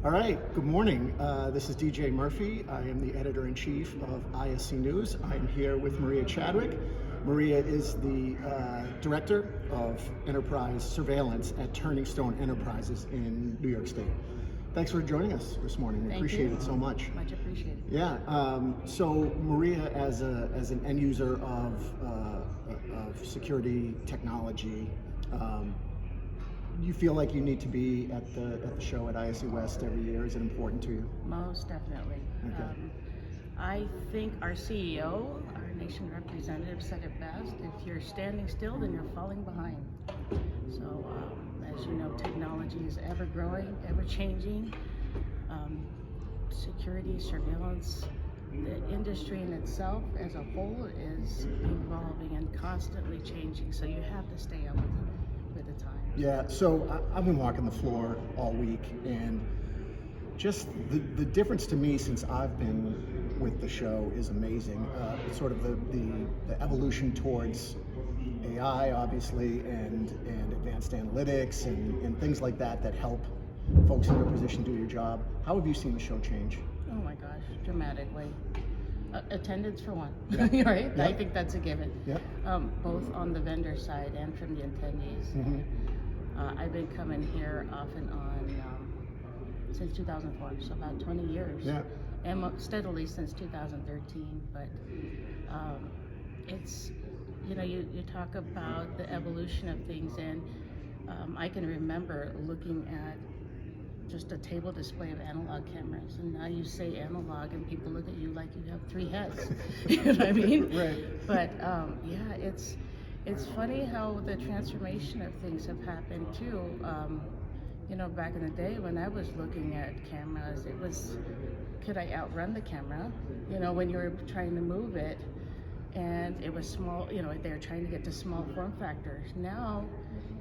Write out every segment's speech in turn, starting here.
All right, good morning. This is DJ Murphy. I am the editor-in-chief of ISC News. I'm here with Maria Chadwick. Maria is the director of enterprise surveillance at Turning Stone Enterprises in New York State. Thanks for joining us this morning. We appreciate it so much. Much appreciated. Yeah. So Maria, as an end user of security technology, you feel like you need to be at the show at ISC West every year? Is it important to you? Most definitely. Okay. I think our CEO, our nation representative, said it best: if you're standing still, then you're falling behind. So, as you know, technology is ever growing, ever changing. Security, surveillance, the industry in itself as a whole is evolving and constantly changing. So you have to stay up with the times. Yeah, so I've been walking the floor all week, and just the difference to me since I've been with the show is amazing. It's sort of the evolution towards AI, obviously, and advanced analytics and things like that help folks in your position do your job. How have you seen the show change? Oh my gosh, dramatically. Attendance for one, Yeah. right? Yeah. I think that's a given. Yeah. Both on the vendor side and from the attendees. Mm-hmm. I've been coming here off and on since 2004, so about 20 years. Yeah. And steadily since 2013. But it's, you talk about the evolution of things, and I can remember looking at just a table display of analog cameras, and now you say analog and people look at you like you have three heads. You know what I mean? Right. But yeah, it's funny how the transformation of things have happened too. Back in the day when I was looking at cameras, it was, could I outrun the camera? When you were trying to move it, and it was small, they were trying to get to small form factors. Now,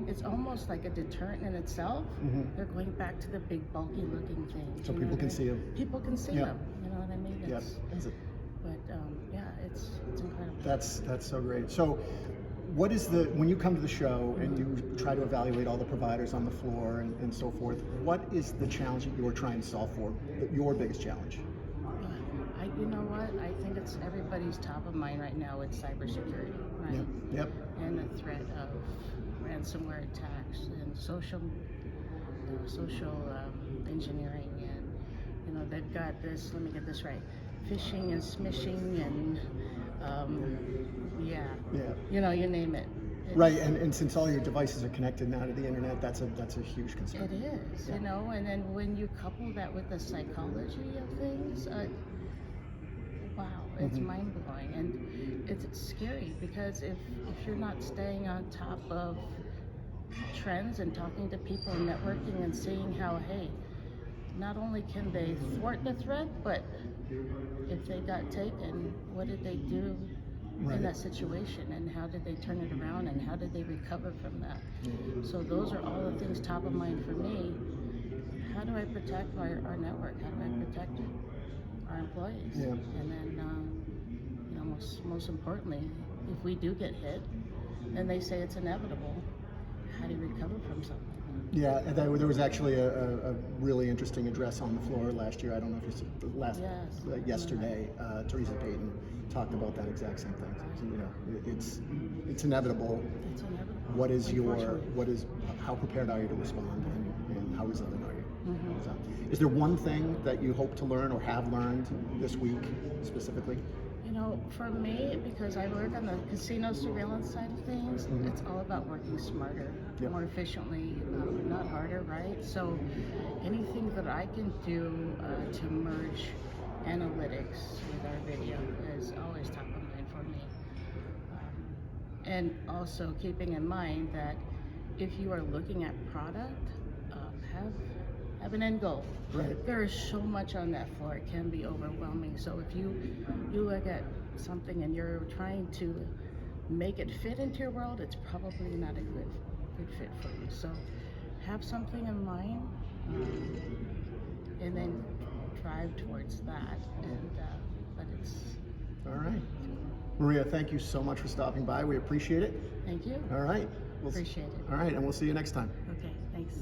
it's almost like a deterrent in itself. Mm-hmm. They're going back to the big, bulky looking things. So people can see them. People can see them. You know what I mean? Yep. But yeah, it's incredible. That's so great. So, what is when you come to the show and you try to evaluate all the providers on the floor and so forth, what is the challenge that you're trying to solve for? Your biggest challenge? You know what? I think it's everybody's top of mind right now. It's cybersecurity, right? Yep. And the threat of ransomware attacks and social engineering, and they've got this. Let me get this right: phishing and smishing, and you name it. Right, and since all your devices are connected now to the internet, that's a huge concern. It is, and then when you couple that with the psychology of things, wow, it's Mm-hmm. mind-blowing, and it's scary because if you're not staying on top of trends and talking to people and networking and seeing how, hey, not only can they thwart the threat, but if they got taken, what did they do in that situation, and how did they turn it around, and how did they recover from that? So those are all the things top of mind for me. How do I protect our network? How do I protect our employees? Yeah. And then, most importantly, if we do get hit, and they say it's inevitable, how do you recover from something? Yeah, and there was actually a really interesting address on the floor last year. I don't know if you yesterday. Teresa Payton talked about that exact same thing. So, it's inevitable. It's How inevitable. prepared are you to respond, and how resilient are you? Mm-hmm. So, is there one thing that you hope to learn or have learned this week specifically? For me, because I work on the casino surveillance side of things, Mm-hmm. it's all about working smarter, Yep. more efficiently, not harder, right? So anything that I can do to merge analytics with our video is always top of mind for me. And also keeping in mind that if you are looking at product, have an end goal. Right. There is so much on that floor; it can be overwhelming. So if you look at something and you're trying to make it fit into your world, it's probably not a good fit for you. So have something in mind, and then drive towards that. And but it's All right. Maria, thank you so much for stopping by. We appreciate it. thank you. All right. Appreciate it. All right, and we'll see you next time. Okay, thanks.